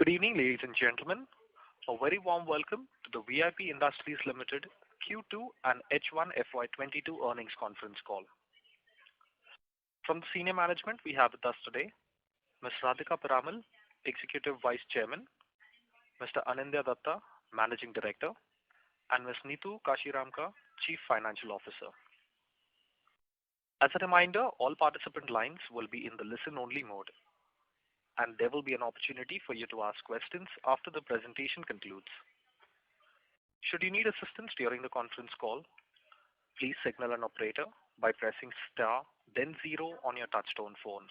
Good evening, ladies and gentlemen. A very warm welcome to the VIP Industries Limited Q2 and H1 FY22 earnings conference call. From the senior management, we have with us today Ms. Radhika Piramal, Executive Vice Chairman, Mr. Anindya Datta, Managing Director, and Ms. Neetu Kashiramka, Chief Financial Officer. As a reminder, all participant lines will be in the listen-only mode, and there will be an opportunity for you to ask questions after the presentation concludes. Should you need assistance during the conference call, please signal an operator by pressing star then 0 on your touchtone phone.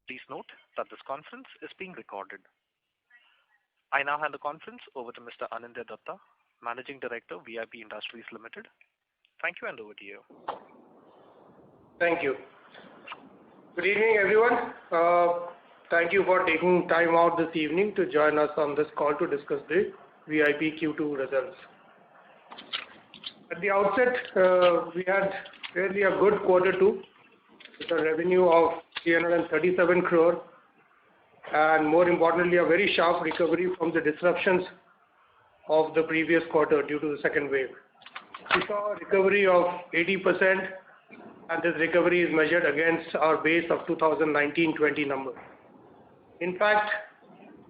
Please note that this conference is being recorded. I now hand the conference over to Mr. Anindya Datta, Managing Director, VIP Industries Limited. Thank you, and over to you. Thank you. Good evening, everyone. Thank you for taking time out this evening to join us on this call to discuss the VIP Q2 results. At the outset, we had really a good quarter two with a revenue of 337 crore and more importantly a very sharp recovery from the disruptions of the previous quarter due to the second wave. We saw a recovery of 80%, and this recovery is measured against our base of 2019-20 number. In fact,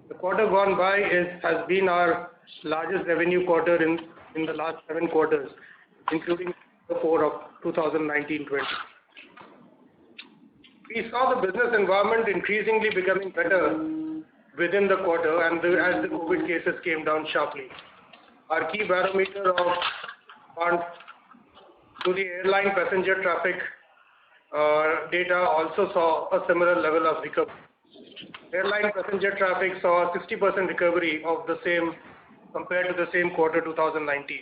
the quarter gone by has been our largest revenue quarter in the last 7 quarters, including the 4 of 2019-20. We saw the business environment increasingly becoming better within the quarter and as the COVID cases came down sharply. Our key barometer to the airline passenger traffic data also saw a similar level of recovery. Airline passenger traffic saw a 60% recovery of the same compared to the same quarter 2019.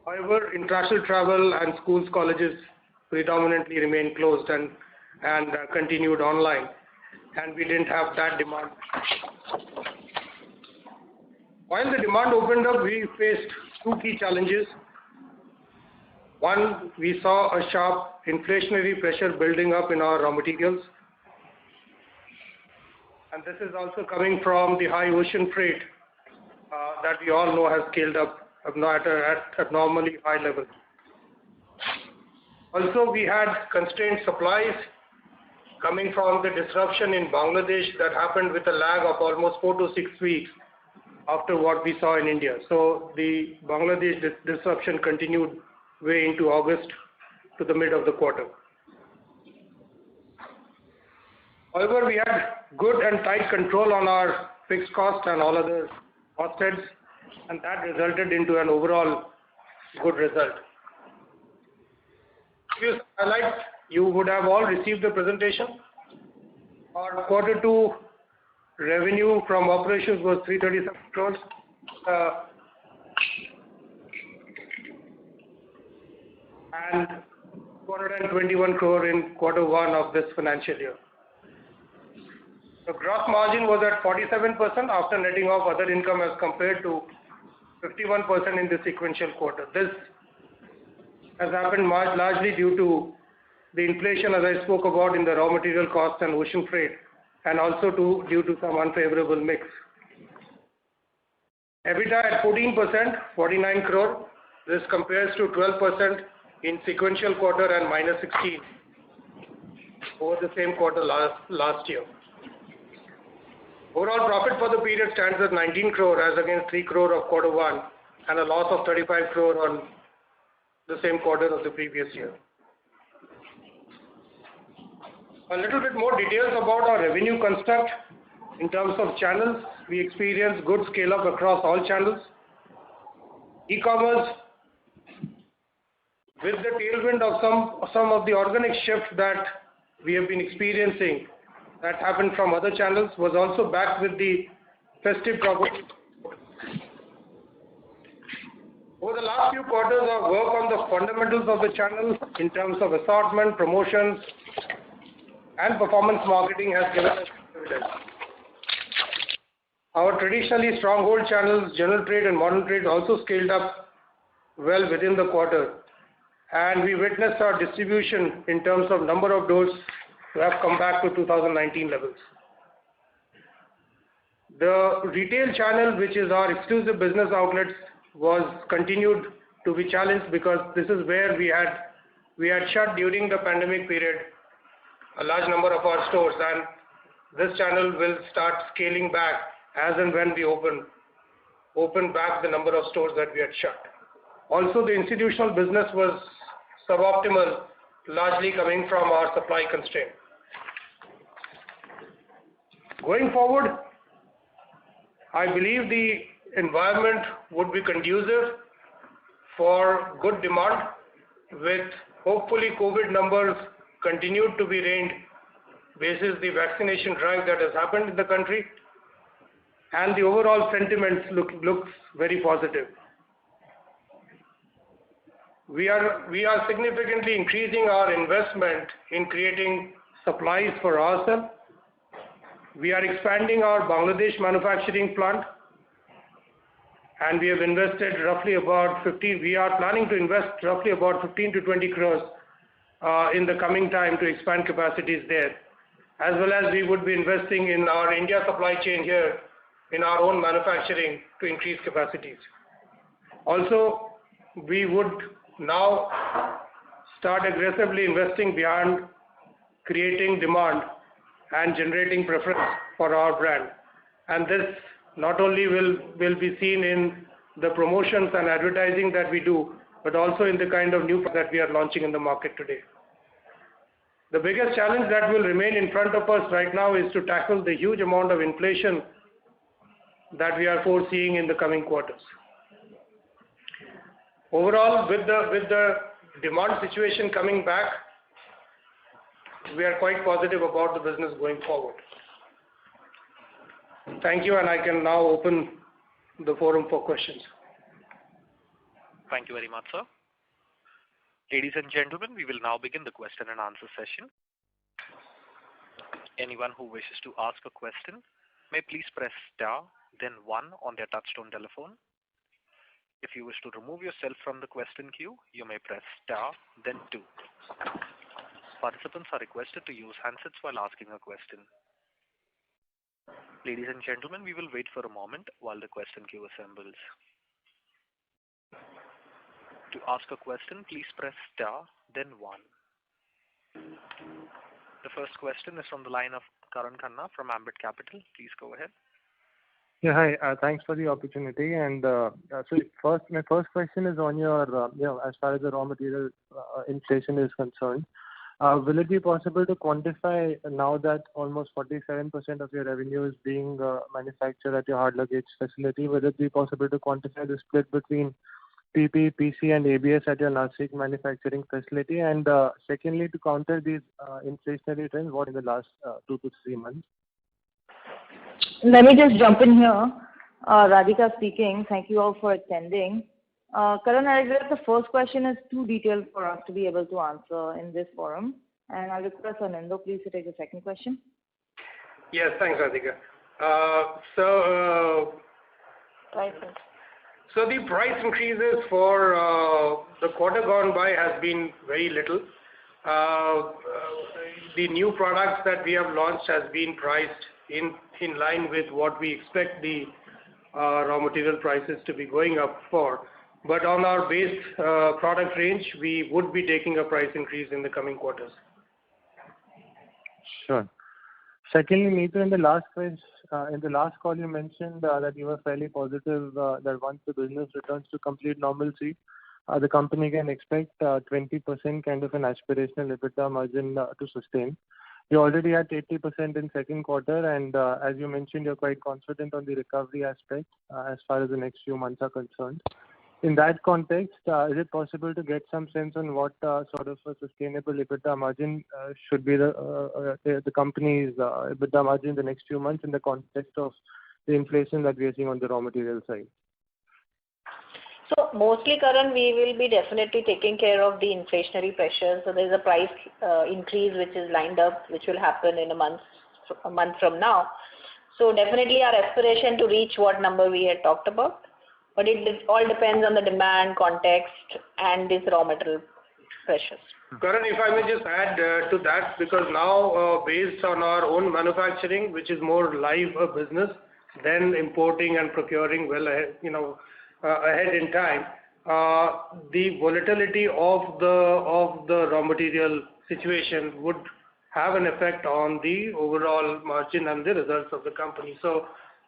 However, international travel and schools, colleges predominantly remained closed and continued online, and we didn't have that demand. While the demand opened up, we faced 2 key challenges. One, we saw a sharp inflationary pressure building up in our raw materials, and this is also coming from the high ocean freight that we all know has scaled up at abnormally high level. Also, we had constrained supplies coming from the disruption in Bangladesh that happened with a lag of almost 4 to 6 weeks after what we saw in India. So the Bangladesh disruption continued way into August to the mid of the quarter. However, we had good and tight control on our fixed cost and all other cost heads, and that resulted into an overall good result. Few highlights, you would have all received the presentation. Our quarter 2 revenue from operations was 337 crores. And 421 crore in quarter 1 of this financial year. The gross margin was at 47% after netting off other income as compared to 51% in the sequential quarter. This has happened largely due to the inflation, as I spoke about, in the raw material cost and ocean freight, and also due to some unfavorable mix. EBITDA at 14%, 49 crore. This compares to 12% in sequential quarter and -16 over the same quarter last year. Overall profit for the period stands at 19 crore as against 3 crore of quarter 1 and a loss of 35 crore on the same quarter of the previous year. A little bit more details about our revenue construct. In terms of channels, we experienced good scale up across all channels. E-commerce, with the tailwind of some of the organic shift that we have been experiencing that happened from other channels, was also backed with the festive program. Over the last few quarters, our work on the fundamentals of the channels in terms of assortment, promotions, and performance marketing has given us dividends. Our traditionally stronghold channels, general trade and modern trade, also scaled up well within the quarter, and we witnessed our distribution in terms of number of doors to have come back to 2019 levels. The retail channel, which is our exclusive business outlets, was continued to be challenged because this is where we had shut during the pandemic period a large number of our stores, and this channel will start scaling back as and when we open back the number of stores that we had shut. Also, the institutional business was suboptimal, largely coming from our supply constraint. Going forward, I believe the environment would be conducive for good demand, with hopefully COVID numbers continued to be reined basis the vaccination drive that has happened in the country, and the overall sentiments looks very positive. We are significantly increasing our investment in creating supplies for ourselves. We are expanding our Bangladesh manufacturing plant, and we have invested roughly about 15. We are planning to invest roughly about 15 to 20 crores in the coming time to expand capacities there, as well as we would be investing in our India supply chain here in our own manufacturing to increase capacities. Also, we would now start aggressively investing beyond creating demand and generating preference for our brand. And this not only will be seen in the promotions and advertising that we do, but also in the kind of new that we are launching in the market today. The biggest challenge that will remain in front of us right now is to tackle the huge amount of inflation that we are foreseeing in the coming quarters. Overall, with the demand situation coming back, we are quite positive about the business going forward. Thank you, and I can now open the forum for questions. Thank you very much, sir. Ladies and gentlemen, we will now begin the question and answer session. Anyone who wishes to ask a question may please press star, then 1 on their touchtone telephone. If you wish to remove yourself from the question queue, you may press star, then 2. Participants are requested to use handsets while asking a question. Ladies and gentlemen, we will wait for a moment while the question queue assembles. To ask a question, please press star, then 1. The first question is from the line of Karan Khanna from Ambit Capital. Please go ahead. Yeah, hi. Thanks for the opportunity. And my first question is on your, as far as the raw material inflation is concerned. Will it be possible to quantify now that almost 47% of your revenue is being manufactured at your hard luggage facility? Will it be possible to quantify the split between PP, PC, and ABS at your Nashik manufacturing facility? And secondly, to counter these inflationary trends, what in the last 2 to 3 months? Let me just jump in here. Radhika speaking. Thank you all for attending. Karan, I realize the first question is too detailed for us to be able to answer in this forum. And I'll request Anindya please to take the second question. Yes, thanks, Radhika. Prices. So the price increases for the quarter gone by has been very little. The new products that we have launched has been priced in line with what we expect the raw material prices to be going up for. But on our base product range, we would be taking a price increase in the coming quarters. Sure. Secondly, Neetu, in the last call you mentioned that you were fairly positive that once the business returns to complete normalcy, the company can expect 20% kind of an aspirational EBITDA margin to sustain. You already had 80% in second quarter, and as you mentioned, you're quite confident on the recovery aspect as far as the next few months are concerned. In that context, is it possible to get some sense on what sort of a sustainable EBITDA margin should be the company's EBITDA margin in the next few months in the context of the inflation that we are seeing on the raw material side? So mostly, Karan, we will be definitely taking care of the inflationary pressures. So there's a price increase which is lined up, which will happen in a month from now. So definitely our aspiration to reach what number we had talked about. But it all depends on the demand, context, and these raw material pressures. Karan, if I may just add to that, because now based on our own manufacturing, which is more live business, then importing and procuring well ahead, ahead in time, the volatility of the raw material situation would have an effect on the overall margin and the results of the company. So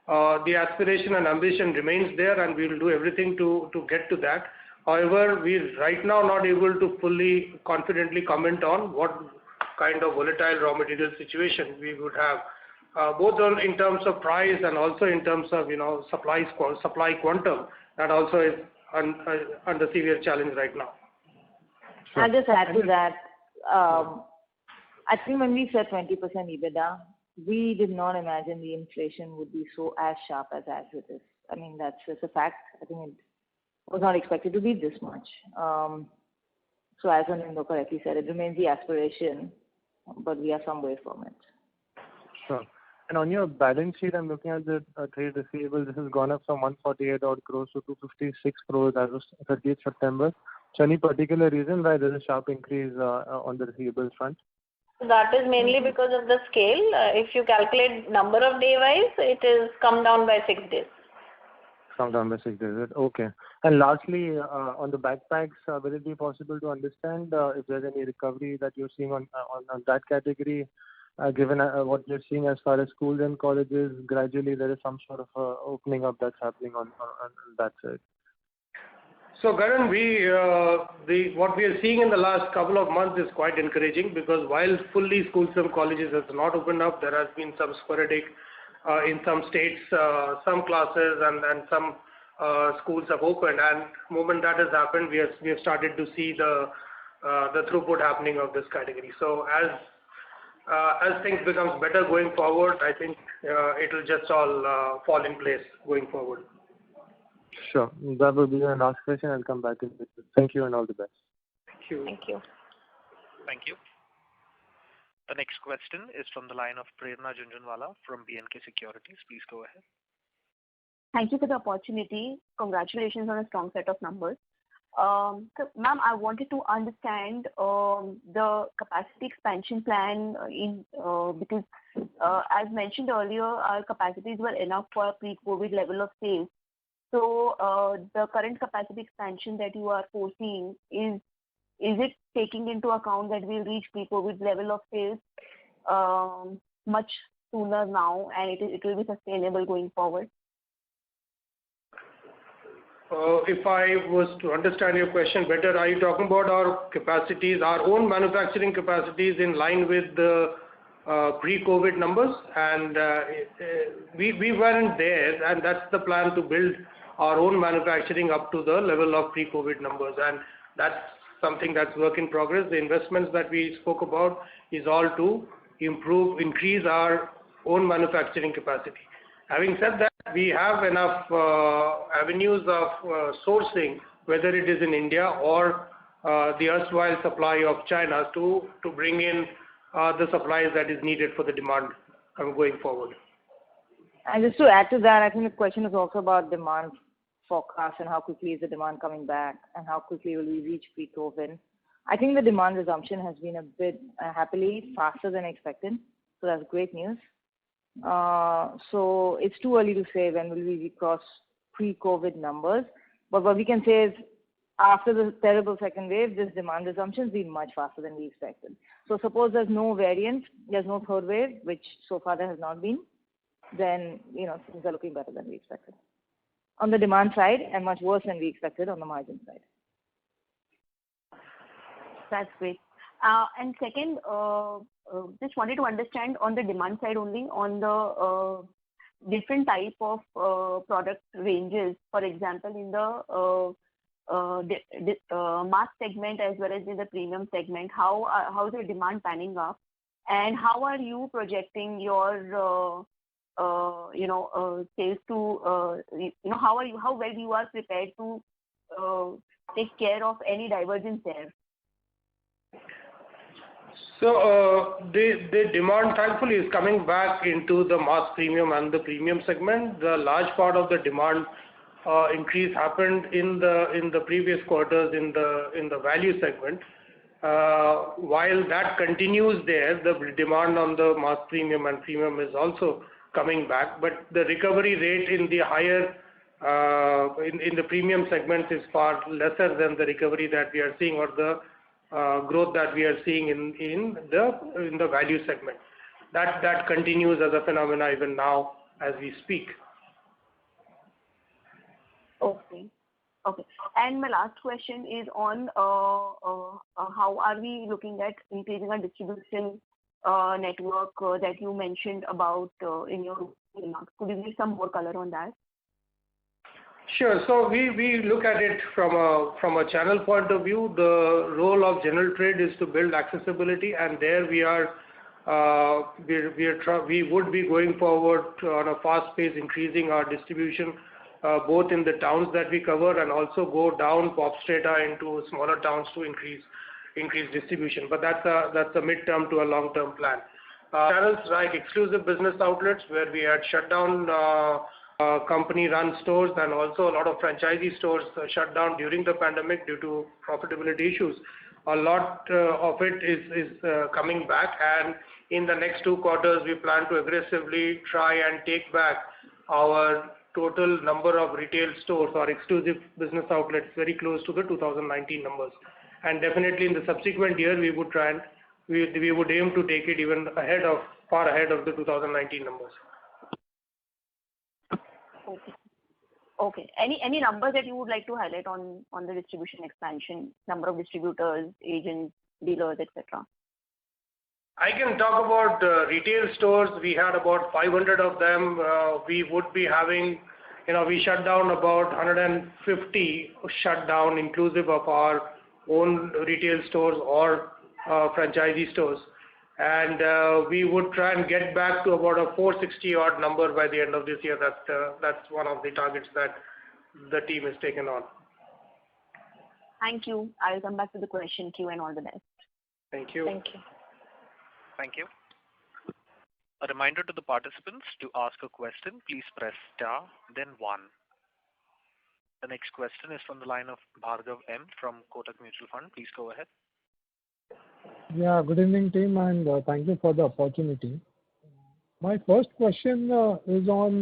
the aspiration and ambition remains there, and we will do everything to get to that. However, we right now not able to fully confidently comment on what kind of volatile raw material situation we would have, both in terms of price and also in terms of supply quantum. That also is under severe challenge right now. Sure. I'll just add to that. I think when we said 20% EBITDA, we did not imagine the inflation would be so as sharp as it is. I mean, that's just a fact. I think it was not expected to be this much. So as Anindya correctly said, it remains the aspiration, but we are some way from it. Sure. And on your balance sheet, I'm looking at the trade receivable. This has gone up from 148 odd crores to 256 crores as of 30th September. So any particular reason why there's a sharp increase on the receivables front? That is mainly because of the scale. If you calculate number of day wise, it is come down by 6 days. Come down by 6 days. Okay. And lastly, on the backpacks, will it be possible to understand if there's any recovery that you're seeing on that category, given what you're seeing as far as schools and colleges, gradually there is some sort of opening up that's happening on that side? So, Karan, what we are seeing in the last couple of months is quite encouraging, because while fully schools and colleges has not opened up, there has been some sporadic in some states, some classes and some schools have opened, and the moment that has happened, we have started to see the throughput happening of this category. So as things becomes better going forward, I think it will just all fall in place going forward. Sure. That will be my last question. I'll come back in with it. Thank you and all the best. Thank you. Thank you. Thank you. The next question is from the line of Prerna Jhunjhunwala from B&K Securities. Please go ahead. Thank you for the opportunity. Congratulations on a strong set of numbers. So, ma'am, I wanted to understand the capacity expansion plan because as mentioned earlier, our capacities were enough for a pre-COVID level of sales. So the current capacity expansion that you are foreseeing, is it taking into account that we'll reach pre-COVID level of sales much sooner now, and it will be sustainable going forward? If I was to understand your question better, are you talking about our capacities, our own manufacturing capacities in line with the pre-COVID numbers? And we weren't there, and that's the plan, to build our own manufacturing up to the level of pre-COVID numbers, and that's something that's work in progress. The investments that we spoke about is all to increase our own manufacturing capacity. Having said that, we have enough avenues of sourcing, whether it is in India or the erstwhile supply of China, to bring in the supplies that is needed for the demand going forward. And just to add to that, I think the question is also about demand forecast and how quickly is the demand coming back and how quickly will we reach pre-COVID. I think the demand resumption has been a bit happily faster than expected, so that's great news. So it's too early to say when will we cross pre-COVID numbers, but what we can say is after the terrible second wave, this demand resumption has been much faster than we expected. So suppose there's no variant, there's no third wave, which so far there has not been, then things are looking better than we expected on the demand side, and much worse than we expected on the margin side. That's great. And second, just wanted to understand on the demand side only, on the different type of product ranges. For example, in the mass segment as well as in the premium segment, how is the demand panning up, and how are you projecting your sales to how well you are prepared to take care of any divergence there? So the demand thankfully is coming back into the mass premium and the premium segment. The large part of the demand increase happened in the previous quarters in the value segment. While that continues there, the demand on the mass premium and premium is also coming back, but the recovery rate in the higher in the premium segments is far lesser than the recovery that we are seeing or the growth that we are seeing in the value segment. That continues as a phenomena even now as we speak. Okay. Okay. And my last question is on how are we looking at increasing our distribution network that you mentioned about in your remarks. Could you give some more color on that? Sure. So we look at it from a channel point of view. The role of general trade is to build accessibility, and there we would be going forward on a fast pace, increasing our distribution both in the towns that we cover and also go down pop strata into smaller towns to increase distribution. But that's a midterm to a long-term plan. Channels like exclusive business outlets, where we had shut down company-run stores, and also a lot of franchisee stores shut down during the pandemic due to profitability issues. A lot of it is coming back, and in the next 2 quarters, we plan to aggressively try and take back our total number of retail stores or exclusive business outlets very close to the 2019 numbers. And definitely in the subsequent year, we would try and we would aim to take it even far ahead of the 2019 numbers. Okay. Okay. Any numbers that you would like to highlight on the distribution expansion, number of distributors, agents, dealers, etc.? I can talk about retail stores. We had about 500 of them. We would be having, we shut down about 150 shut down, inclusive of our own retail stores or franchisee stores. And we would try and get back to about a 460 odd number by the end of this year. That's one of the targets that the team has taken on. Thank you. I'll come back to the question queue, and all the best. Thank you. Thank you. Thank you. A reminder to the participants, to ask a question, please press star, then 1. The next question is from the line of Bhargav M. from Kotak Mutual Fund. Please go ahead. Yeah, good evening, team, and thank you for the opportunity. My first question is on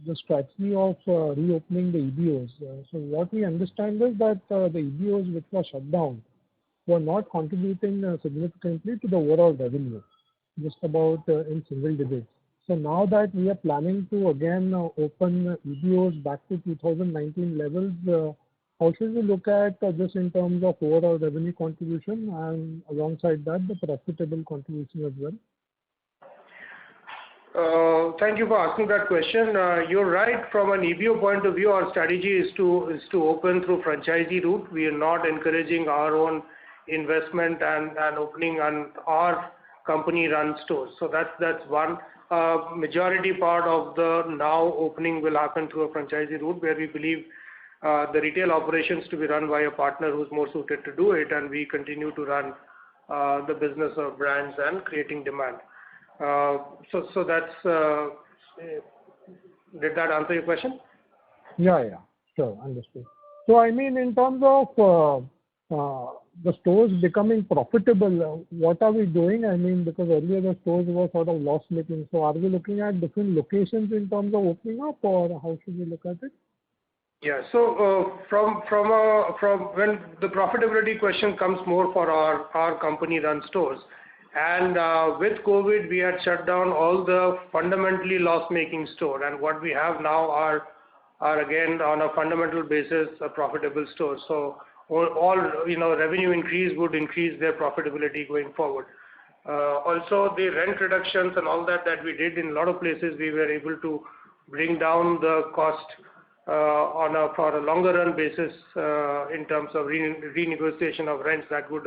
the strategy of reopening the EBOs. So what we understand is that the EBOs which were shut down were not contributing significantly to the overall revenue, just about in single digits. So now that we are planning to again open EBOs back to 2019 levels, how should we look at this in terms of overall revenue contribution and alongside that the profitable contribution as well? Thank you for asking that question. You're right. From an EBO point of view, our strategy is to open through franchisee route. We are not encouraging our own investment and opening on our company-run stores. So that's one. Majority part of the now opening will happen through a franchisee route, where we believe the retail operations to be run by a partner who's more suited to do it, and we continue to run the business of brands and creating demand. So that's. Did that answer your question? Yeah, sure, understood. So I mean, in terms of the stores becoming profitable, what are we doing? I mean, because earlier the stores were sort of loss-making. So are we looking at different locations in terms of opening up, or how should we look at it? Yeah. So from when the profitability question comes more for our company-run stores, and with COVID we had shut down all the fundamentally loss-making store, and what we have now are again on a fundamental basis a profitable store. So all revenue increase would increase their profitability going forward. Also the rent reductions and all that we did in a lot of places, we were able to bring down the cost for a longer run basis in terms of renegotiation of rents. That would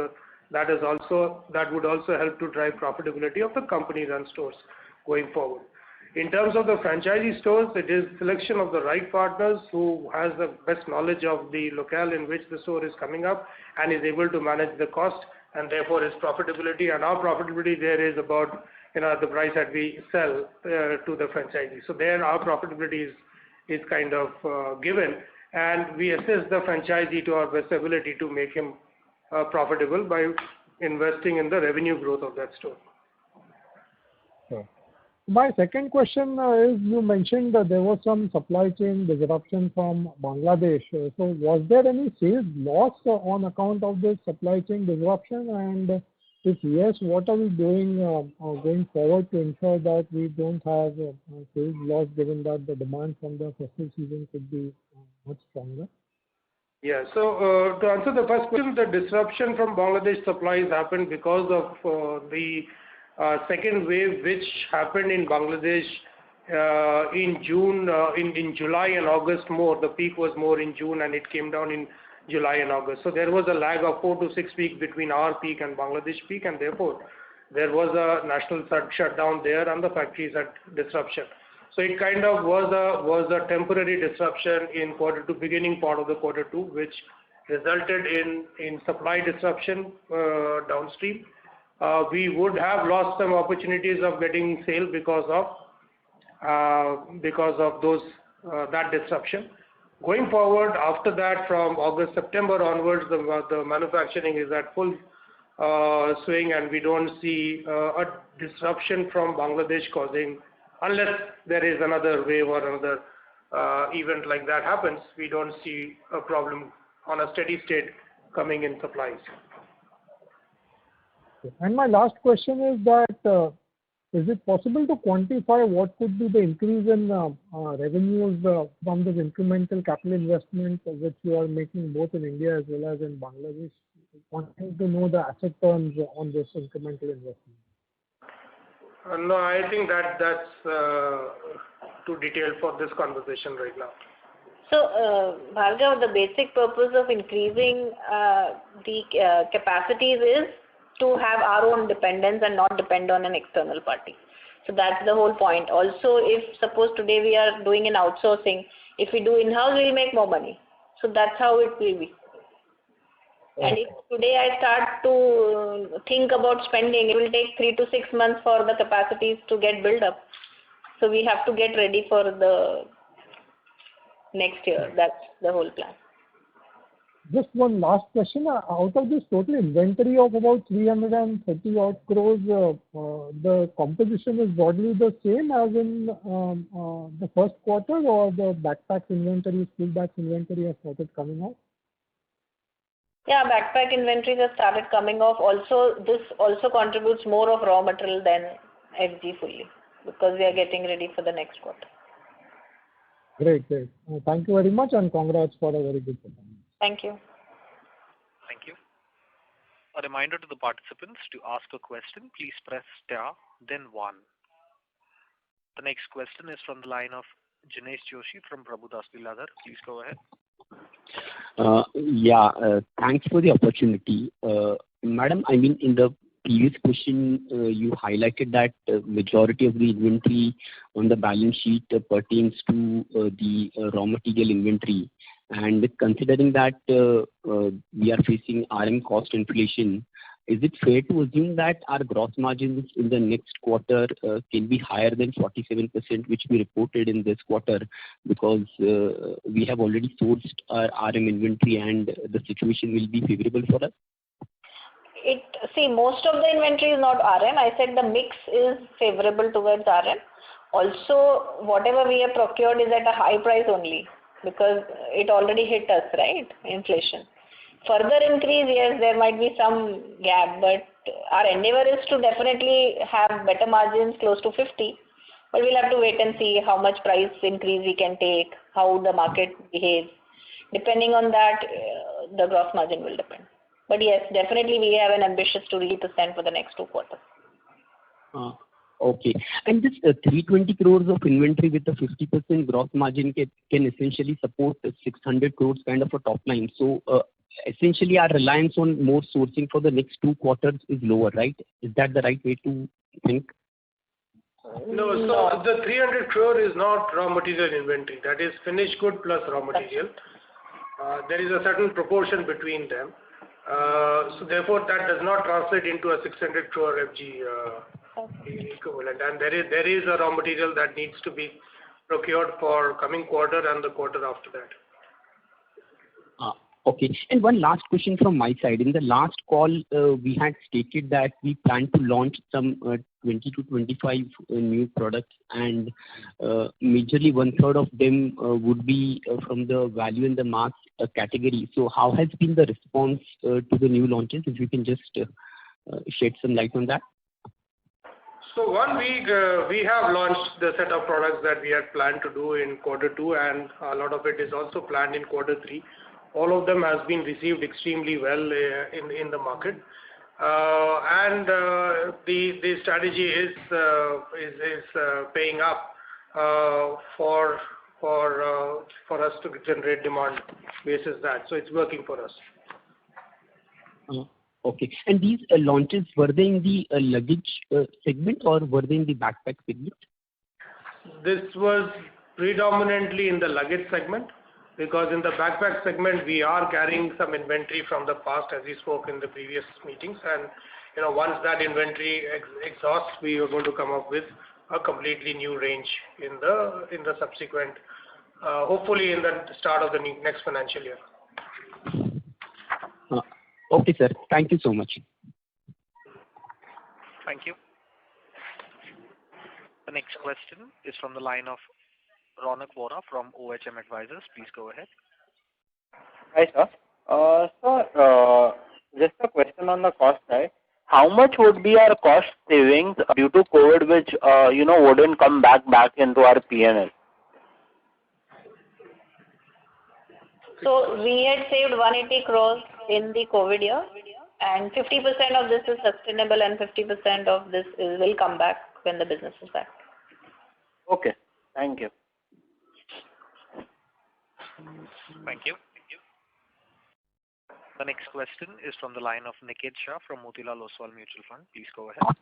also help to drive profitability of the company-run stores going forward. In terms of the franchisee stores, it is selection of the right partners who has the best knowledge of the locale in which the store is coming up and is able to manage the cost, and therefore its profitability. And our profitability there is about the price that we sell to the franchisee. So there our profitability is kind of given, and we assess the franchisee to our best ability to make him profitable by investing in the revenue growth of that store. Sure. My second question is, you mentioned that there was some supply chain disruption from Bangladesh. So was there any sales loss on account of this supply chain disruption? And if yes, what are we doing going forward to ensure that we don't have sales loss, given that the demand from the festive season could be much stronger? Yeah. So to answer the first question, the disruption from Bangladesh supplies happened because of the second wave, which happened in Bangladesh in June, in July and August more. The peak was more in June and it came down in July and August. So there was a lag of 4 to 6 weeks between our peak and Bangladesh peak, and therefore there was a national shutdown there and the factories had disruption. So it kind of was a temporary disruption in Q2, beginning part of the Q2, which resulted in supply disruption downstream. We would have lost some opportunities of getting sale because of those that disruption. Going forward, after that, from August, September onwards, the manufacturing is at full swing, and we don't see a disruption from Bangladesh causing, unless there is another wave or another event like that happens, we don't see a problem on a steady state coming in supplies. And my last question is that is it possible to quantify what could be the increase in revenues from this incremental capital investment which you are making both in India as well as in Bangladesh? Wanting to know the asset terms on this incremental investment. No, I think that's too detailed for this conversation right now. So, Bhargav, the basic purpose of increasing the capacities is to have our own dependence and not depend on an external party. So that's the whole point. Also, if suppose today we are doing an outsourcing, if we do in-house, we'll make more money. So that's how it will be. Okay. And if today I start to think about spending, it will take 3 to 6 months for the capacities to get built up. So we have to get ready for the next year. That's the whole plan. Just one last question. Out of this total inventory of about 330 odd crores, the composition is broadly the same as in the first quarter, or the backpack inventory, school bags inventory has started coming out? Yeah, backpack inventories have started coming off. Also, this also contributes more of raw material than FG fully, because we are getting ready for the next quarter. Great. Thank you very much, and congrats for a very good performance. Thank you. Thank you. A reminder to the participants, to ask a question, please press star, then 1. The next question is from the line of Jinesh Joshi from Prabhudas Lilladher. Please go ahead. Thanks for the opportunity. Madam, I mean, in the previous question, you highlighted that majority of the inventory on the balance sheet pertains to the raw material inventory. And considering that we are facing RM cost inflation, is it fair to assume that our gross margins in the next quarter can be higher than 47%, which we reported in this quarter, because we have already sourced our RM inventory and the situation will be favorable for us? See, most of the inventory is not RM. I said the mix is favorable towards RM. Also, whatever we have procured is at a high price only, because it already hit us, right? Inflation. Further increase, yes, there might be some gap, but our endeavor is to definitely have better margins close to 50. But we'll have to wait and see how much price increase we can take, how the market behaves. Depending on that, the gross margin will depend. But yes, definitely we have an ambitious to reach % for the next 2 quarters. Okay. And this 320 crores of inventory with a 50% gross margin can essentially support 600 crores kind of a top line. So essentially our reliance on more sourcing for the next 2 quarters is lower, right? Is that the right way to think? No, so the 300 crore is not raw material inventory. That is finished good plus raw material. There is a certain proportion between them. So therefore that does not translate into a 600 crore FG equivalent. And there is a raw material that needs to be procured for coming quarter and the quarter after that. Okay. And one last question from my side. In the last call, we had stated that we plan to launch some 20 to 25 new products, and majorly one-third of them would be from the value and the mass category. So how has been the response to the new launches? If you can just shed some light on that. So one week we have launched the set of products that we had planned to do in quarter 2, and a lot of it is also planned in quarter 3. All of them has been received extremely well in the market, and the strategy is paying up for us to generate demand basis that. So it's working for us. Okay. And these launches, were they in the luggage segment or were they in the backpack segment? This was predominantly in the luggage segment, because in the backpack segment we are carrying some inventory from the past, as we spoke in the previous meetings, and once that inventory exhausts, we are going to come up with a completely new range in the subsequent, hopefully in the start of the next financial year. Okay, sir. Thank you so much. Thank you. The next question is from the line of Ronak Vora from OHM Advisors. Please go ahead. Hi, sir. Sir, just a question on the cost side. How much would be our cost savings due to COVID, which wouldn't come back into our P&L? So we had saved 180 crores in the COVID year, and 50% of this is sustainable, and 50% of this will come back when the business is back. Okay. Thank you. Thank you. The next question is from the line of Niket Shah from Motilal Oswal Mutual Fund. Please go ahead.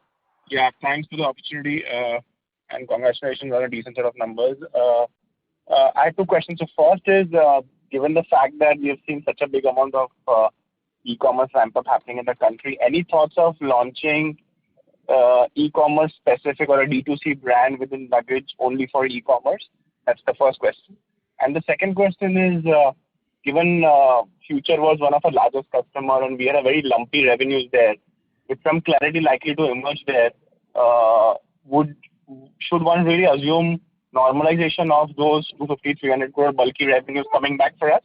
Yeah, thanks for the opportunity and congratulations on a decent set of numbers. I have two questions. So first is, given the fact that we have seen such a big amount of e-commerce ramp up happening in the country, any thoughts of launching e-commerce specific or a D2C brand within luggage only for e-commerce? That's the first question. And the second question is, given Future was one of our largest customer and we had a very lumpy revenues there, with some clarity likely to emerge there, should one really assume normalization of those 250-300 crore bulky revenues coming back for us?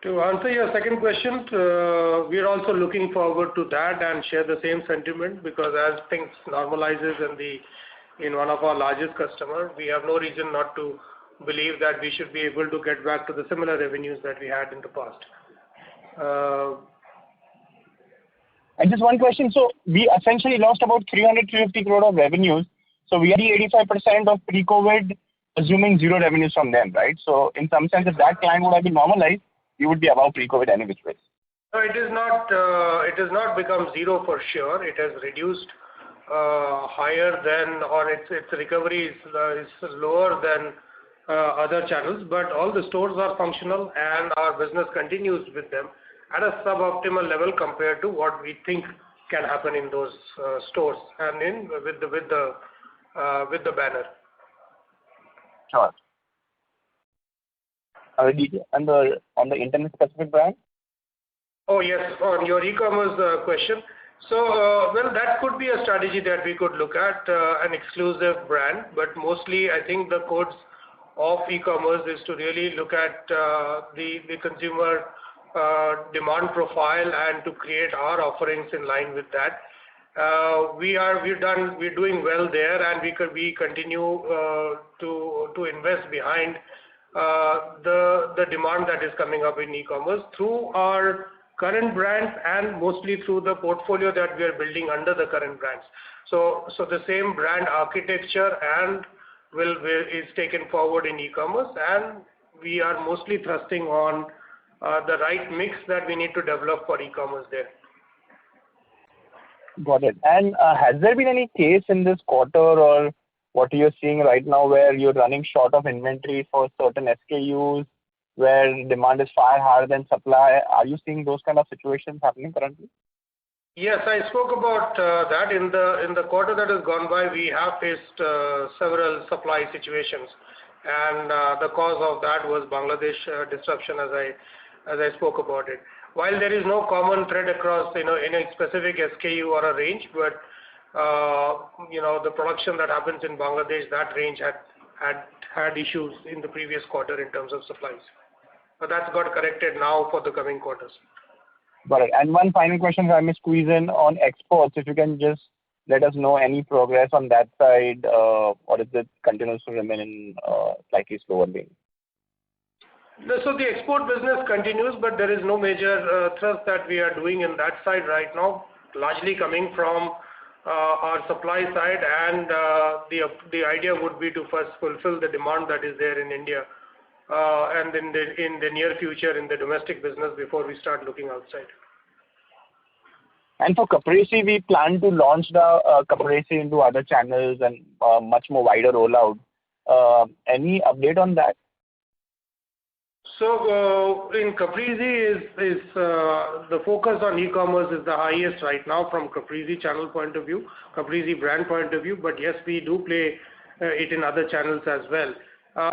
To answer your second question, we are also looking forward to that and share the same sentiment, because as things normalizes in one of our largest customers, we have no reason not to believe that we should be able to get back to the similar revenues that we had in the past. And just one question. So we essentially lost about 350 crore of revenues. So we are the 85% of pre-COVID, assuming zero revenues from them, right? So in some sense, if that client would have been normalized, we would be above pre-COVID any which ways. No, it is not. It has not become zero for sure. It has reduced higher than, or its recovery is lower than other channels. But all the stores are functional, and our business continues with them at a suboptimal level compared to what we think can happen in those stores and with the banner. Sure. And on the internet specific brand? Oh yes, on your e-commerce question. So, well, that could be a strategy that we could look at, an exclusive brand, but mostly I think the codes of e-commerce is to really look at the consumer demand profile and to create our offerings in line with that. We're doing well there, and we continue to invest behind the demand that is coming up in e-commerce through our current brands and mostly through the portfolio that we are building under the current brands. So the same brand architecture and is taken forward in e-commerce, and we are mostly thrusting on the right mix that we need to develop for e-commerce there. Got it. And has there been any case in this quarter or what you're seeing right now where you're running short of inventory for certain SKUs, where demand is far higher than supply? Are you seeing those kind of situations happening currently? Yes, I spoke about that in the quarter that has gone by. We have faced several supply situations, and the cause of that was Bangladesh disruption, as I as I spoke about it. While there is no common thread across, any specific SKU or a range, but the production that happens in Bangladesh, that range had issues in the previous quarter in terms of supplies. But that's got corrected now for the coming quarters. Got it. And one final question, if I may squeeze in on exports, if you can just let us know any progress on that side, or is it continues to remain in slightly slower vein? So the export business continues, but there is no major thrust that we are doing in that side right now, largely coming from our supply side, and the idea would be to first fulfill the demand that is there in India, and in the near future in the domestic business before we start looking outside. And for Caprese, we plan to launch the Caprese into other channels and much more wider rollout. Any update on that? So in Caprese is the focus on e-commerce is the highest right now from Caprese channel point of view, Caprese brand point of view. But yes, we do play it in other channels as well.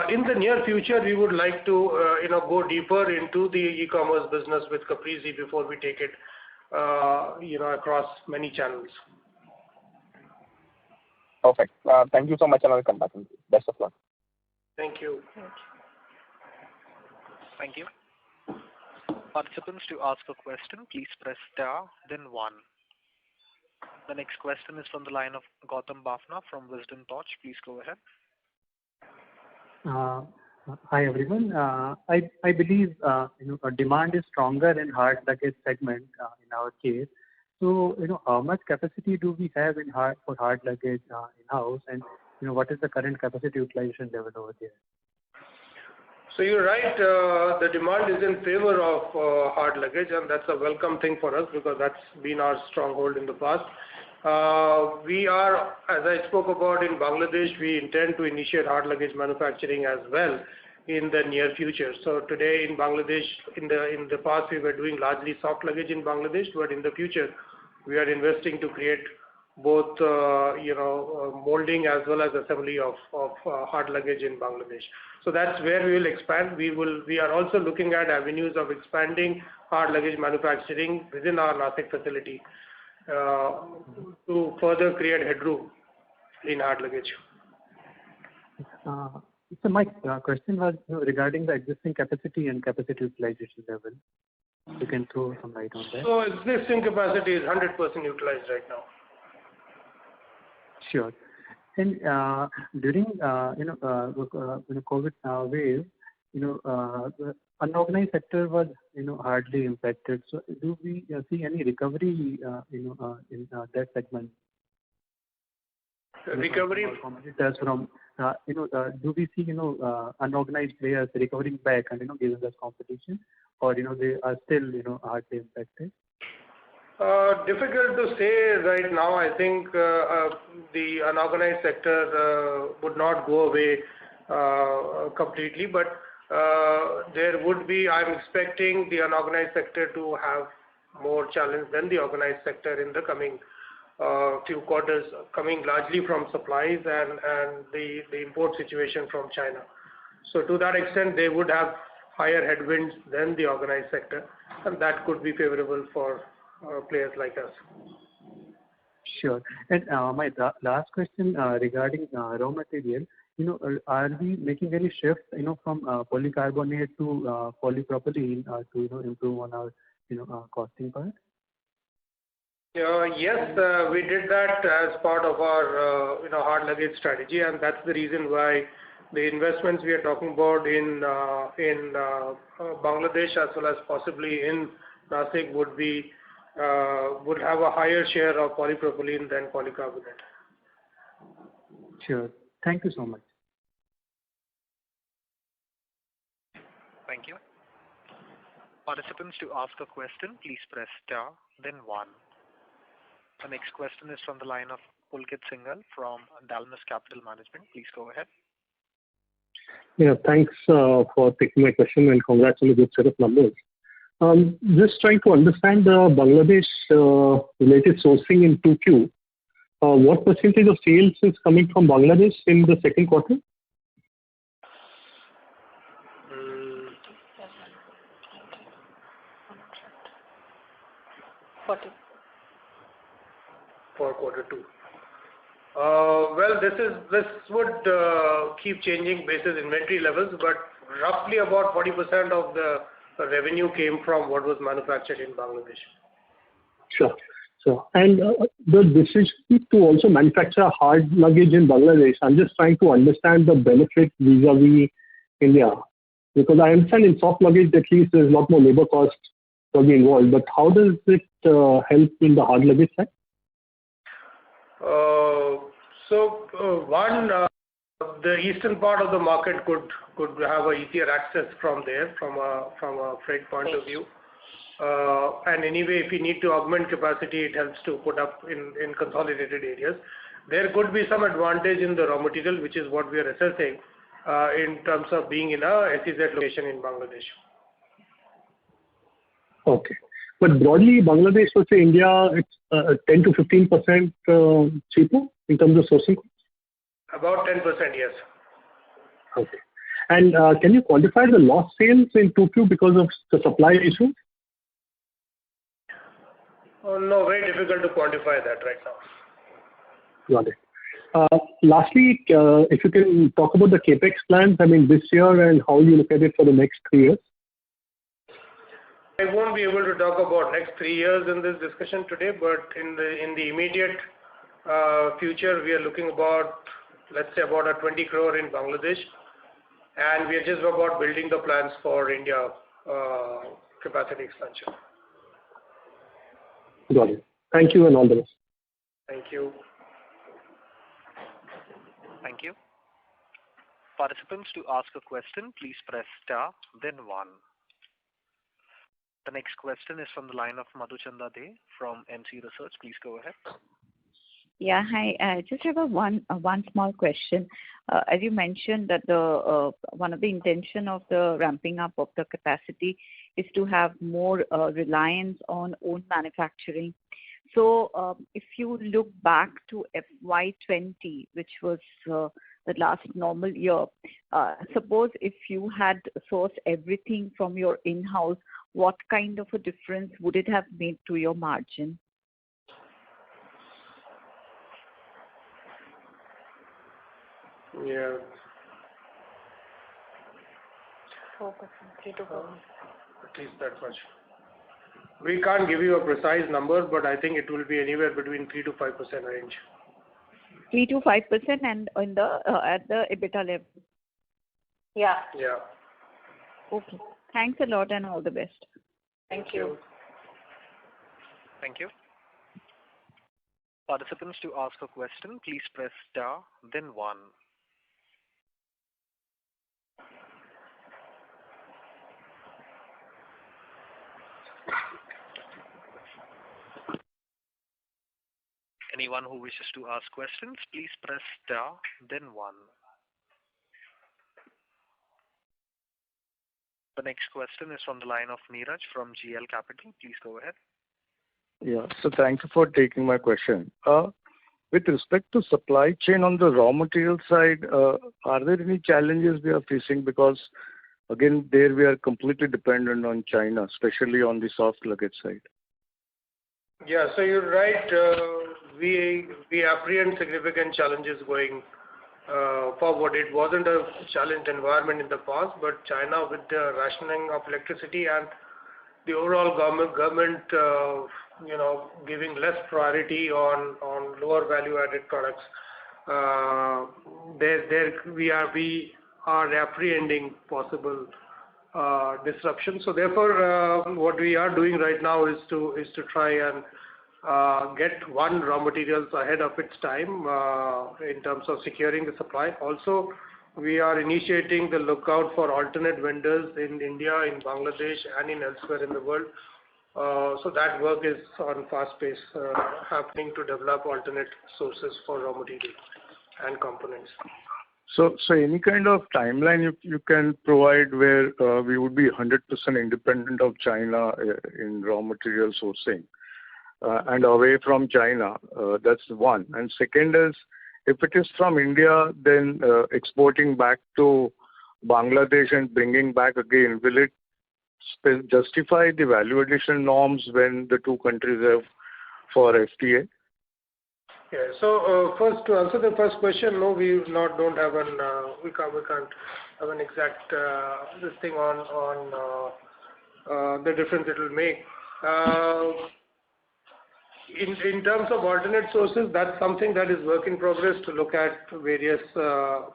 In the near future, we would like to go deeper into the e-commerce business with Caprese before we take it across many channels. Perfect. Thank you so much, and I'll come back. Best of luck. Thank you. Thank you. Participants, to ask a question, please press star, then 1. The next question is from the line of Gautam Bafna from Wisdom Torch. Please go ahead. Hi everyone. I believe demand is stronger in hard luggage segment in our case. So how much capacity do we have for hard luggage in house, and what is the current capacity utilization level over there? So you're right. The demand is in favor of hard luggage, and that's a welcome thing for us because that's been our stronghold in the past. We are, as I spoke about in Bangladesh, we intend to initiate hard luggage manufacturing as well in the near future. So today in Bangladesh, in the past we were doing largely soft luggage in Bangladesh, but in the future we are investing to create both molding as well as assembly of hard luggage in Bangladesh. So that's where we will expand. We are also looking at avenues of expanding hard luggage manufacturing within our Nashik facility to further create headroom in hard luggage. So my question was regarding the existing capacity and capacity utilization level. You can throw some light on that. So existing capacity is 100% utilized right now. Sure. And during COVID wave, the unorganized sector was hardly impacted. So do we see any recovery in that segment? Recovery. Competitors from do we see unorganized players recovering back and giving us competition, or they are still hardly impacted? Difficult to say right now. I think the unorganized sector would not go away completely, but there would be, I'm expecting the unorganized sector to have more challenge than the organized sector in the coming few quarters, coming largely from supplies and the import situation from China. So to that extent, they would have higher headwinds than the organized sector, and that could be favorable for players like us. Sure. And my last question regarding raw material, are we making any shift, from polycarbonate to polypropylene to improve on our costing part? Yes, we did that as part of our hard luggage strategy, and that's the reason why the investments we are talking about in Bangladesh as well as possibly in Nashik would have a higher share of polypropylene than polycarbonate. Sure. Thank you so much. Thank you. Participants, to ask a question, please press star, then 1. The next question is from the line of Pulkit Singhal from Dalmus Capital Management. Please go ahead. Yeah, thanks for taking my question, and congrats on a good set of numbers. Just trying to understand the Bangladesh related sourcing in 2Q. What percentage of sales is coming from Bangladesh in the second quarter? 40. For quarter 2. Well, this would keep changing basis inventory levels, but roughly about 40% of the revenue came from what was manufactured in Bangladesh. Sure. And the decision to also manufacture hard luggage in Bangladesh, I'm just trying to understand the benefit vis-a-vis India. Because I understand in soft luggage, at least there's a lot more labor costs probably involved. But how does it help in the hard luggage side? The eastern part of the market could have a easier access from there, from a freight point of view. And anyway, if you need to augment capacity, it helps to put up in consolidated areas. There could be some advantage in the raw material, which is what we are assessing in terms of being in a SEZ location in Bangladesh. Okay. But broadly, Bangladesh versus India, it's 10 to 15% cheaper in terms of sourcing? About 10%, yes. Okay. And can you quantify the lost sales in 2Q because of the supply issue? No, very difficult to quantify that right now. Got it. Lastly, if you can talk about the capex plans, I mean, this year and how you look at it for the next 3 years. I won't be able to talk about next 3 years in this discussion today, but in the immediate future, we are looking about, let's say, about a 20 crore in Bangladesh, and we are just about building the plans for India capacity expansion. Got it. Thank you and all the best. Thank you. Thank you. Participants, to ask a question, please press star, then 1. The next question is from the line of Madhuchanda Dey from MC Research. Please go ahead. Yeah, hi. I just have one small question. As you mentioned that the one of the intention of the ramping up of the capacity is to have more reliance on own manufacturing. So if you look back to FY20, which was the last normal year, suppose if you had sourced everything from your in-house, what kind of a difference would it have made to your margin? Yeah. 4%, 3 to 4%. At least that much. We can't give you a precise number, but I think it will be anywhere between 3 to 5% range. 3 to 5% and in the at the EBITDA level. Yeah. Yeah. Okay. Thanks a lot and all the best. Thank you. Thank you. Participants, to ask a question, please press star, then 1. Anyone who wishes to ask questions, please press star, then 1. The next question is from the line of Neeraj from GL Capital. Please go ahead. Yeah. So thank you for taking my question. With respect to supply chain on the raw material side, are there any challenges we are facing? Because again, there we are completely dependent on China, especially on the soft luggage side. Yeah, so you're right. We apprehend significant challenges going forward. It wasn't a challenged environment in the past, but China, with the rationing of electricity and the overall government giving less priority on lower value added products, we are apprehending possible disruption. So therefore, what we are doing right now is to try and get raw materials ahead of its time in terms of securing the supply. Also, we are initiating the lookout for alternate vendors in India, in Bangladesh, and in elsewhere in the world. So that work is on fast pace happening to develop alternate sources for raw material and components. So any kind of timeline you can provide where we would be 100% independent of China in raw material sourcing and away from China? That's one. And second is, if it is from India, then exporting back to Bangladesh and bringing back again, will it justify the value addition norms when the two countries have for FTA? Yeah. So first, to answer the first question, no, we don't have we can't have an exact this thing on the difference it will make. In terms of alternate sources, that's something that is work in progress to look at various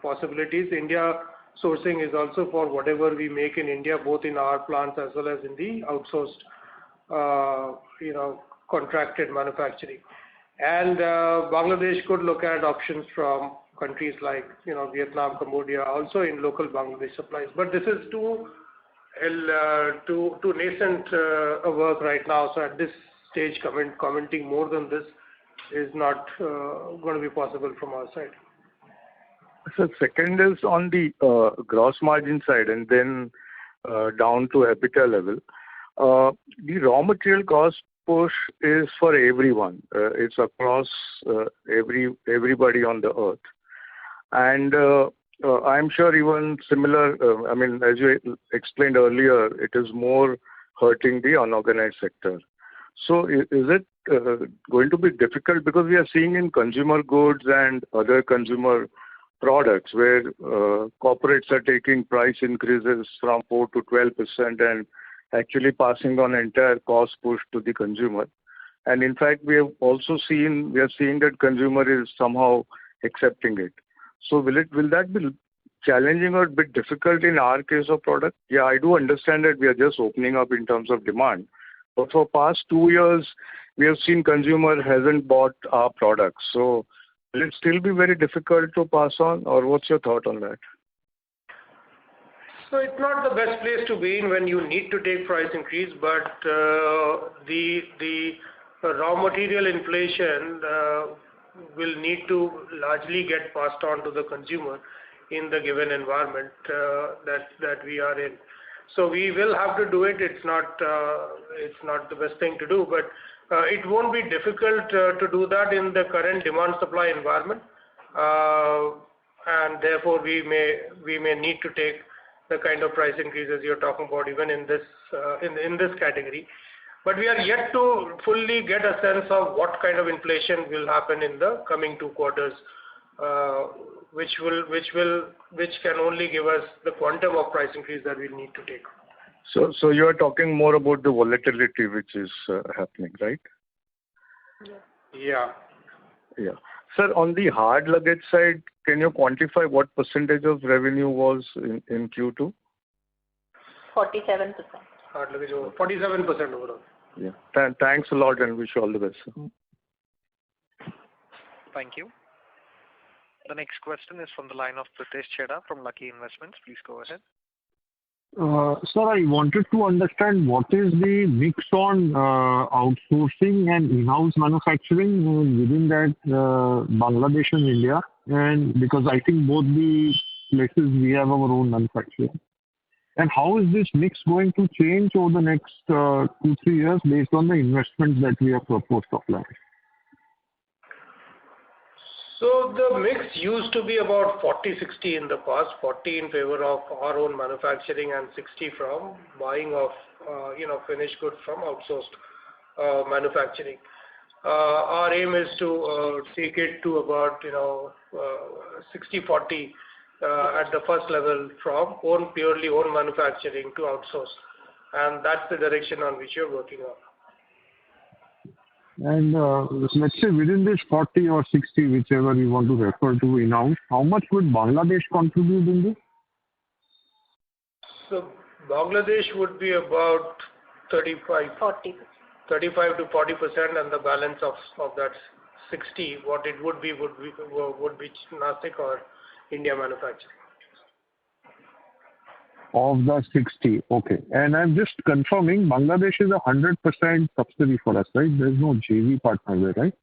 possibilities. India sourcing is also for whatever we make in India, both in our plants as well as in the outsourced, contracted manufacturing. And Bangladesh could look at options from countries like Vietnam, Cambodia, also in local Bangladesh supplies. But this is too nascent work right now. So at this stage, commenting more than this is not going to be possible from our side. So second is on the gross margin side, and then down to EBITDA level. The raw material cost push is for everyone. It's across everybody on the earth. And I'm sure even similar, as you explained earlier, it is more hurting the unorganized sector. So is it going to be difficult, because we are seeing in consumer goods and other consumer products where corporates are taking price increases from 4 to 12% and actually passing on entire cost push to the consumer. And in fact, we are seeing that consumer is somehow accepting it. So will that be challenging or a bit difficult in our case of product? Yeah, I do understand that we are just opening up in terms of demand. But for past 2 years, we have seen consumer hasn't bought our products. So will it still be very difficult to pass on, or what's your thought on that? So it's not the best place to be in when you need to take price increase, but the raw material inflation will need to largely get passed on to the consumer in the given environment that we are in. So we will have to do it. It's not the best thing to do, but it won't be difficult to do that in the current demand-supply environment, and therefore we may need to take the kind of price increases you're talking about even in this category. But we are yet to fully get a sense of what kind of inflation will happen in the coming 2 quarters, which can only give us the quantum of price increase that we need to take. So you are talking more about the volatility which is happening, right? Yeah. Yeah. Sir, on the hard luggage side, can you quantify what percentage of revenue was in Q2? 47%. Hard luggage over 47% overall. Yeah. Thanks a lot and wish you all the best, sir. Thank you. The next question is from the line of Pritesh Chheda from Lucky Investments. Please go ahead. Sir, I wanted to understand what is the mix on outsourcing and in-house manufacturing within that Bangladesh and India, and because I think both the places we have our own manufacturing. And how is this mix going to change over the next 2-3 years based on the investments that we have proposed to apply? So the mix used to be about 40-60 in the past, 40 in favor of our own manufacturing and 60 from buying of finished goods from outsourced manufacturing. Our aim is to take it to about 60-40 at the first level from purely own manufacturing to outsource, and that's the direction on which you're working on. And let's say within this 40 or 60, whichever you want to refer to in-house, how much would Bangladesh contribute in this? So Bangladesh would be about 35 to 40%, and the balance of that 60, what it would be Nashik or India manufacturing. Of the 60, okay. And I'm just confirming, Bangladesh is 100% subsidy for us, right? There's no JV partner there, right?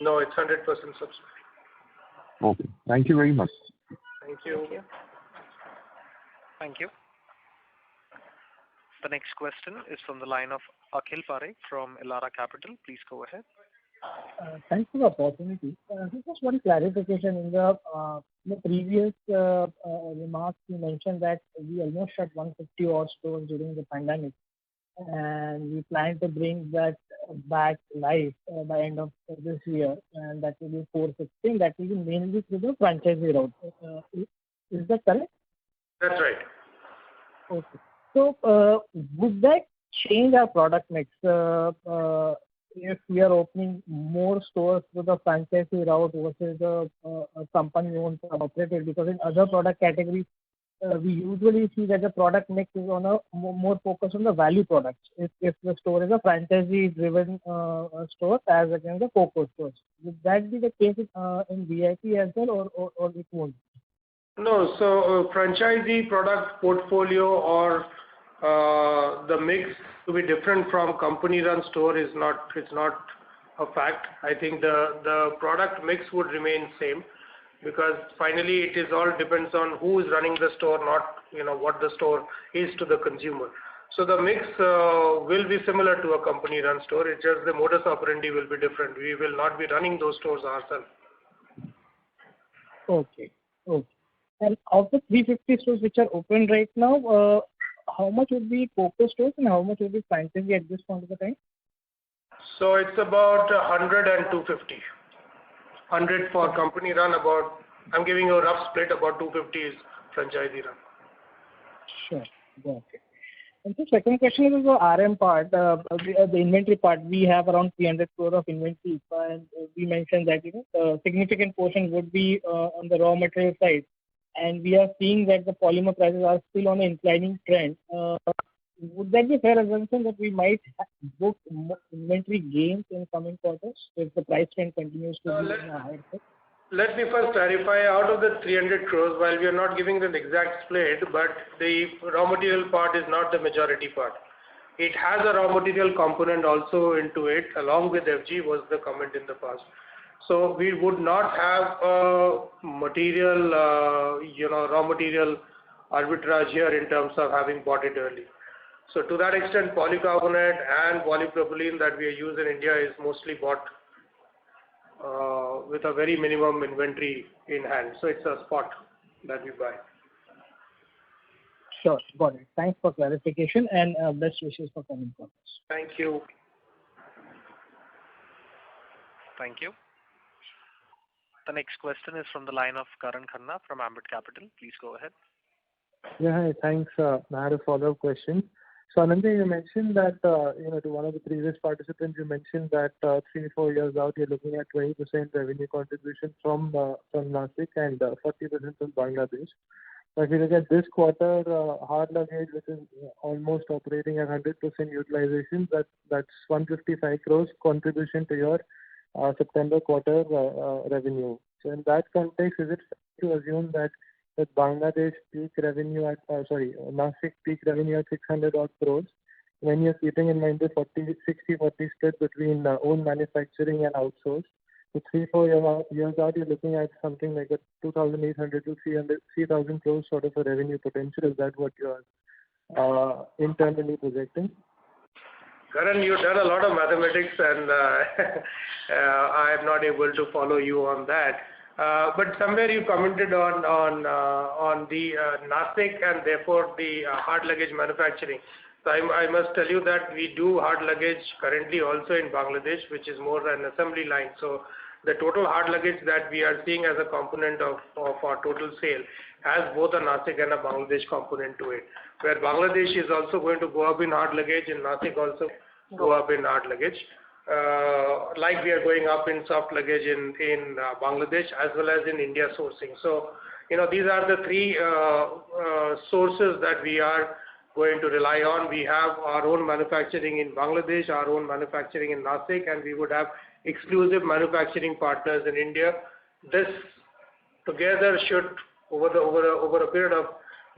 No, it's 100% subsidy. Okay. Thank you very much. Thank you. Thank you. The next question is from the line of Akhil Parekh from Elara Capital. Please go ahead. Thanks for the opportunity. Just one clarification. In the previous remarks, you mentioned that we almost shut 150 odd stores during the pandemic, and we plan to bring that back live by end of this year, and that will be 416. That will be mainly through the franchisee route. Is that correct? That's right. Okay. So, would that change our product mix if we are opening more stores through the franchisee route versus the company-owned operated? Because in other product categories, we usually see that the product mix is on a more focused on the value products. If the store is a franchisee-driven store as against the COCO stores, would that be the case in VIP as well, or it won't? No. So franchisee product portfolio or the mix to be different from company-run store is not. It's not a fact. I think the product mix would remain same, because finally it is all depends on who is running the store, not what the store is to the consumer. So the mix will be similar to a company-run store. It's just the modus operandi will be different. We will not be running those stores ourselves. Okay. And of the 350 stores which are open right now, how much would be COCO stores and how much would be franchisee at this point of the time? So it's about 100 and 250. 100 for company run, about, I'm giving you a rough split, about 250 is franchisee run. Sure. Got it. And the second question is the RM part, the inventory part. We have around 300 crore of inventory, and we mentioned that a significant portion would be on the raw material side. And we are seeing that the polymer prices are still on an inclining trend. Would that be a fair assumption that we might book inventory gains in coming quarters if the price trend continues to be on a higher side? Let me first clarify, out of the 300 crores, while we are not giving the exact split, but the raw material part is not the majority part. It has a raw material component also into it, along with FG was the comment in the past. So we would not have a material, raw material arbitrage here in terms of having bought it early. So to that extent, polycarbonate and polypropylene that we use in India is mostly bought with a very minimum inventory in hand. So it's a spot that we buy. Sure, got it. Thanks for clarification and best wishes for coming quarters. Thank you. Thank you. The next question is from the line of Karan Khanna from Ambit Capital. Please go ahead. Yeah, hi. Thanks. I had a follow-up question. So Anindya, you mentioned that, to one of the previous participants, you mentioned that 3-4 years out, you're looking at 20% revenue contribution from Nashik and 40% from Bangladesh. If you look at this quarter, hard luggage, which is almost operating at 100% utilization, that's 155 crores contribution to your September quarter revenue. So in that context, is it fair to assume that Bangladesh peak revenue at, Nashik peak revenue at 600 odd crores, when you're keeping in mind the 60-40 split between own manufacturing and outsource? So 3-4 years out, you're looking at something like a 2,800 to 3,000 crores sort of a revenue potential. Is that what you're internally projecting? Karan, you've done a lot of mathematics and I am not able to follow you on that. But somewhere you commented on the Nashik and therefore the hard luggage manufacturing. So I must tell you that we do hard luggage currently also in Bangladesh, which is more an assembly line. So the total hard luggage that we are seeing as a component of our total sale has both a Nashik and a Bangladesh component to it. Where Bangladesh is also going to go up in hard luggage and Nashik also go up in hard luggage. Like we are going up in soft luggage in Bangladesh as well as in India sourcing. So, these are the three sources that we are going to rely on. We have our own manufacturing in Bangladesh, our own manufacturing in Nashik, and we would have exclusive manufacturing partners in India. This together should, over a period of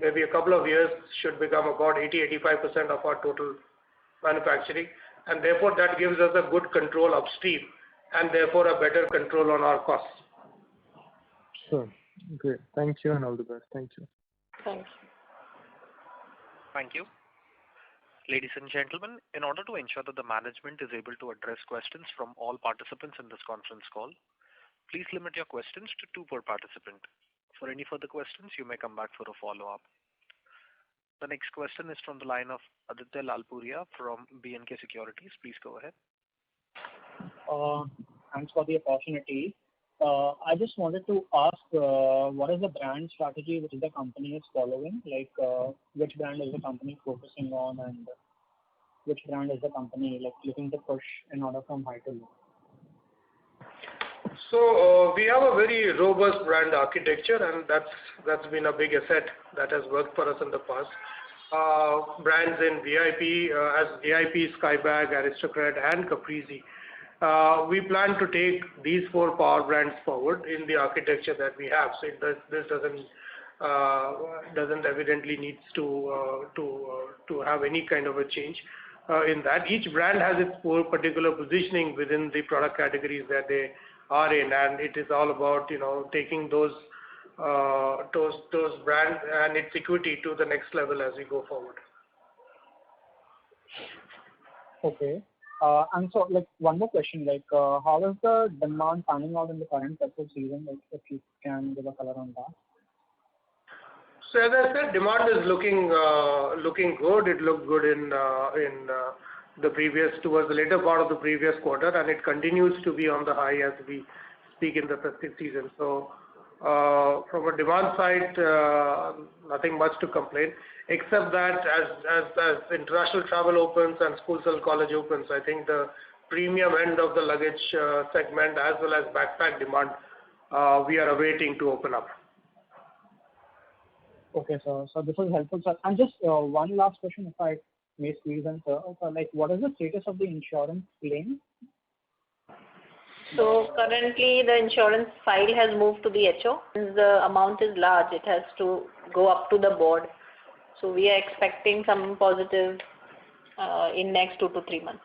maybe a couple of years, should become about 80-85% of our total manufacturing, and therefore that gives us a good control upstream and therefore a better control on our costs. Sure. Great. Thank you and all the best. Thank you. Thanks. Thank you. Ladies and gentlemen, in order to ensure that the management is able to address questions from all participants in this conference call, please limit your questions to two per participant. For any further questions, you may come back for a follow-up. The next question is from the line of Aditya Lalpuria from B&K Securities. Please go ahead. Thanks for the opportunity. I just wanted to ask, what is the brand strategy which the company is following? Like, which brand is the company focusing on, and which brand is the company looking to push in order from high to low? So we have a very robust brand architecture, and that's been a big asset that has worked for us in the past. Brands in VIP, as VIP, Skybags, Aristocrat, and Caprese. We plan to take these four power brands forward in the architecture that we have. So this doesn't evidently needs to have any kind of a change in that. Each brand has its own particular positioning within the product categories that they are in, and it is all about taking those brands and its equity to the next level as we go forward. Okay. And so, one more question, how is the demand panning out in the current festive season? If you can give a color on that. So as I said, demand is looking good. It looked good in towards the later part of the previous quarter, and it continues to be on the high as we speak in the festive season. So from a demand side, nothing much to complain, except that as international travel opens and schools and college opens, I think the premium end of the luggage segment as well as backpack demand, we are awaiting to open up. Okay, so this is helpful, sir. And just one last question, if I may squeeze in, sir. So, what is the status of the insurance claim? So currently the insurance file has moved to the HO. Since the amount is large, it has to go up to the board. So we are expecting some positive in next 2 to 3 months.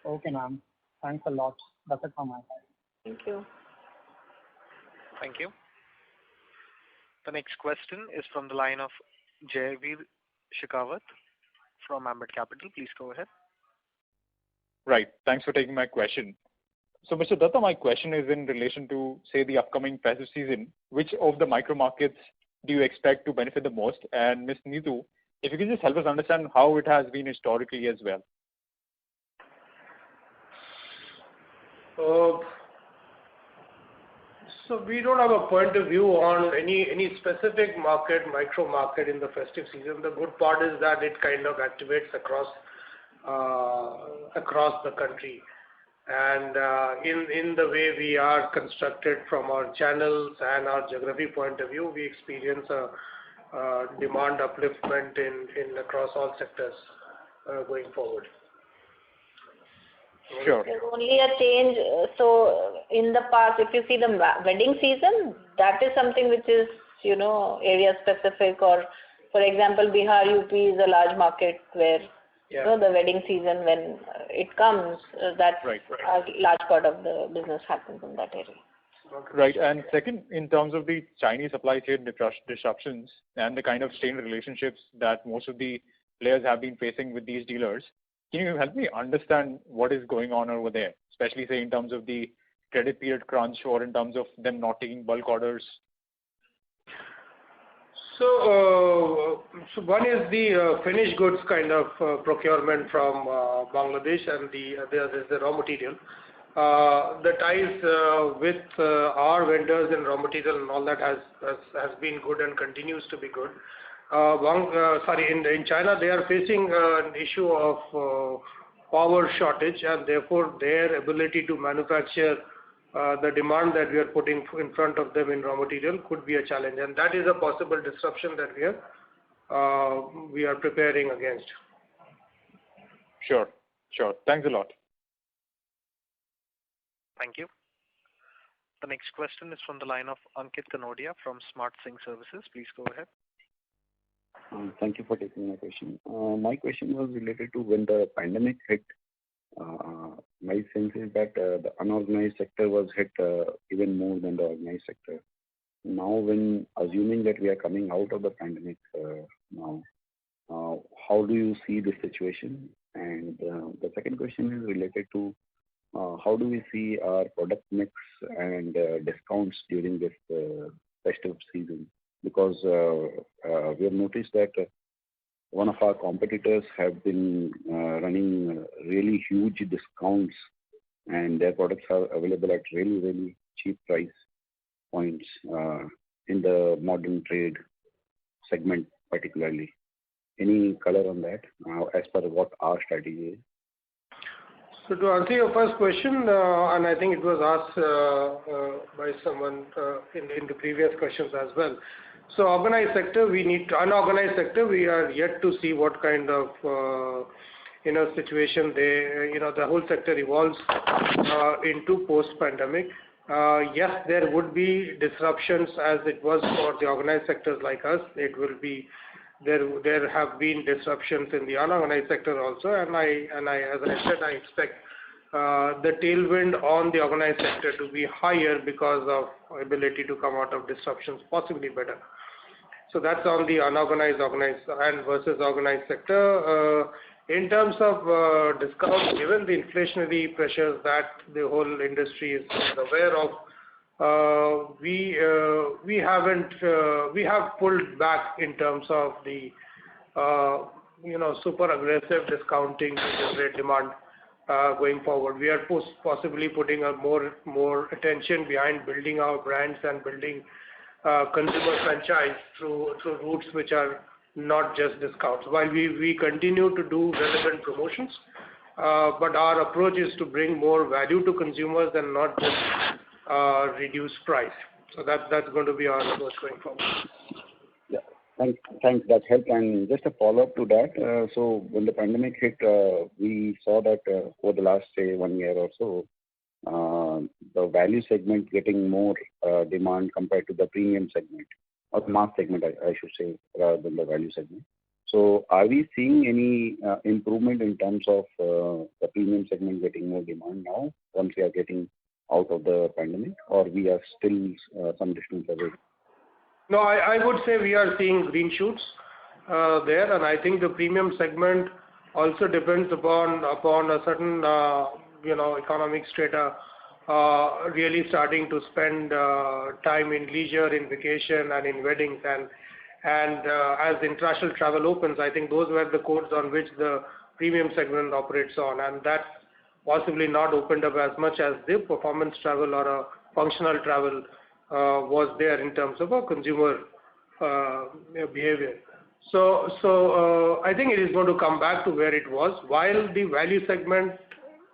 Okay, ma'am. Thanks a lot. That's it from my side. Thank you. Thank you. The next question is from the line of Jaiveer Shekhawat from Ambit Capital. Please go ahead. Right. Thanks for taking my question. So, Mr. Datta, my question is in relation to, say, the upcoming festive season. Which of the micro markets do you expect to benefit the most? And Ms. Neetu, if you can just help us understand how it has been historically as well. So we don't have a point of view on any specific market, micro market in the festive season. The good part is that it kind of activates across the country, and in the way we are constructed from our channels and our geography point of view, we experience a demand upliftment in across all sectors going forward. Sure. There's only a change. So in the past, if you see the wedding season, that is something which is area specific, or for example Bihar, UP is a large market where the wedding season, when it comes, that a large part of the business happens in that area. Right. And second, in terms of the Chinese supply chain disruptions and the kind of strained relationships that most of the players have been facing with these dealers, can you help me understand what is going on over there, especially say in terms of the credit period crunch or in terms of them not taking bulk orders? So one is the finished goods kind of procurement from Bangladesh, and the other is the raw material. The ties with our vendors in raw material and all that has been good and continues to be good. In China, they are facing an issue of power shortage, and therefore their ability to manufacture the demand that we are putting in front of them in raw material could be a challenge, and that is a possible disruption that we are preparing against. Sure. Thanks a lot. Thank you. The next question is from the line of Ankit Kanodia from Smart Sync Services. Please go ahead. Thank you for taking my question. My question was related to when the pandemic hit. My sense is that the unorganized sector was hit even more than the organized sector. Now, when assuming that we are coming out of the pandemic now, How do you see this situation? And the second question is related to how do we see our product mix and discounts during this festive season? Because we have noticed that one of our competitors have been running really huge discounts, and their products are available at really, really cheap price points in the modern trade segment particularly. Any color on that as per what our strategy is? So to answer your first question, and I think it was asked by someone in the previous questions as well. So organized sector, unorganized sector, we are yet to see what kind of situation the whole sector evolves into post-pandemic. Yes, there would be disruptions as it was for the organized sectors like us. It will be there have been disruptions in the unorganized sector also, and as I said, I expect the tailwind on the organized sector to be higher because of ability to come out of disruptions possibly better. So that's on the unorganized, organized, and versus organized sector. In terms of discounts, given the inflationary pressures that the whole industry is aware of, we have pulled back in terms of the super aggressive discounting to generate demand going forward. We are possibly putting a more attention behind building our brands and building consumer franchise through routes which are not just discounts. While we continue to do relevant promotions, but our approach is to bring more value to consumers and not just reduce price. So that's going to be our approach going forward. Yeah, thanks. That helped. And just a follow-up to that. So when the pandemic hit, we saw that over the last, say, 1 year or so, the value segment getting more demand compared to the premium segment, or the mass segment, I should say, rather than the value segment. So are we seeing any improvement in terms of the premium segment getting more demand now once we are getting out of the pandemic, or we are still some distance away? No, I would say we are seeing green shoots there, and I think the premium segment also depends upon a certain economic strata really starting to spend time in leisure, in vacation, and in weddings, and as international travel opens, I think those were the codes on which the premium segment operates on, and that's possibly not opened up as much as the performance travel or a functional travel was there in terms of a consumer behavior. So I think it is going to come back to where it was, while the value segment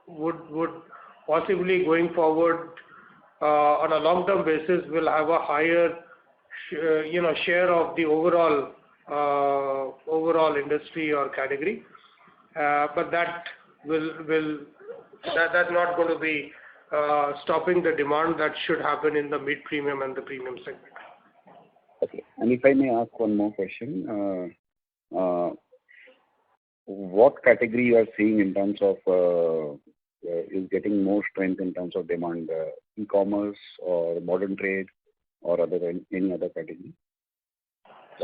would possibly going forward on a long-term basis will have a higher share of the overall industry or category, but that's not going to be stopping the demand that should happen in the mid-premium and the premium segment. Okay. And if I may ask one more question, what category you are seeing in terms of is getting more strength in terms of demand, e-commerce or modern trade or any other category?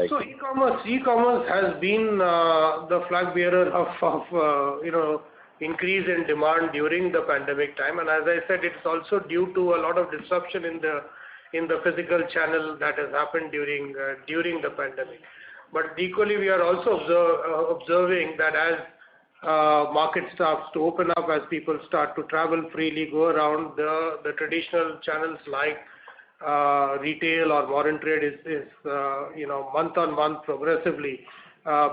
So e-commerce has been the flag bearer of increase in demand during the pandemic time, and as I said, it's also due to a lot of disruption in the physical channel that has happened during the pandemic. But equally, we are also observing that as market starts to open up, as people start to travel freely, go around, the traditional channels like retail or modern trade is month on month progressively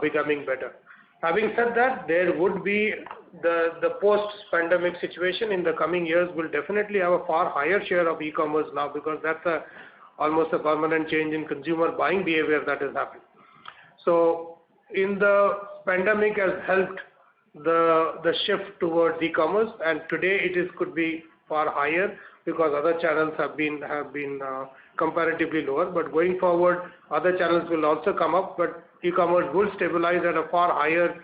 becoming better. Having said that, there would be the post-pandemic situation in the coming years will definitely have a far higher share of e-commerce now, because that's almost a permanent change in consumer buying behavior that has happened. So in the pandemic has helped the shift towards e-commerce, and today could be far higher because other channels have been comparatively lower. But going forward, other channels will also come up, but e-commerce will stabilize at a far higher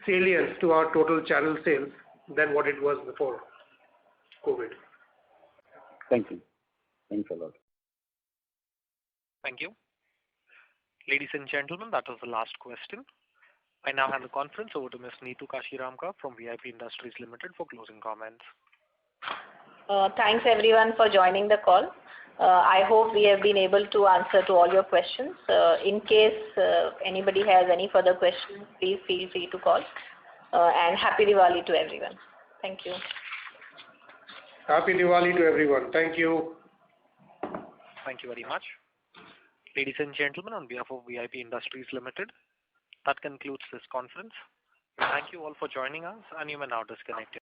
salience to our total channel sales than what it was before COVID. Thank you. Thanks a lot. Thank you. Ladies and gentlemen, that was the last question. I now hand the conference over to Ms. Neetu Kashiramka from VIP Industries Limited for closing comments. Thanks everyone for joining the call. I hope we have been able to answer to all your questions. In case anybody has any further questions, please feel free to call. And Happy Diwali to everyone. Thank you. Happy Diwali to everyone. Thank you. Thank you very much. Ladies and gentlemen, on behalf of VIP Industries Limited, that concludes this conference. Thank you all for joining us, and you may now disconnect.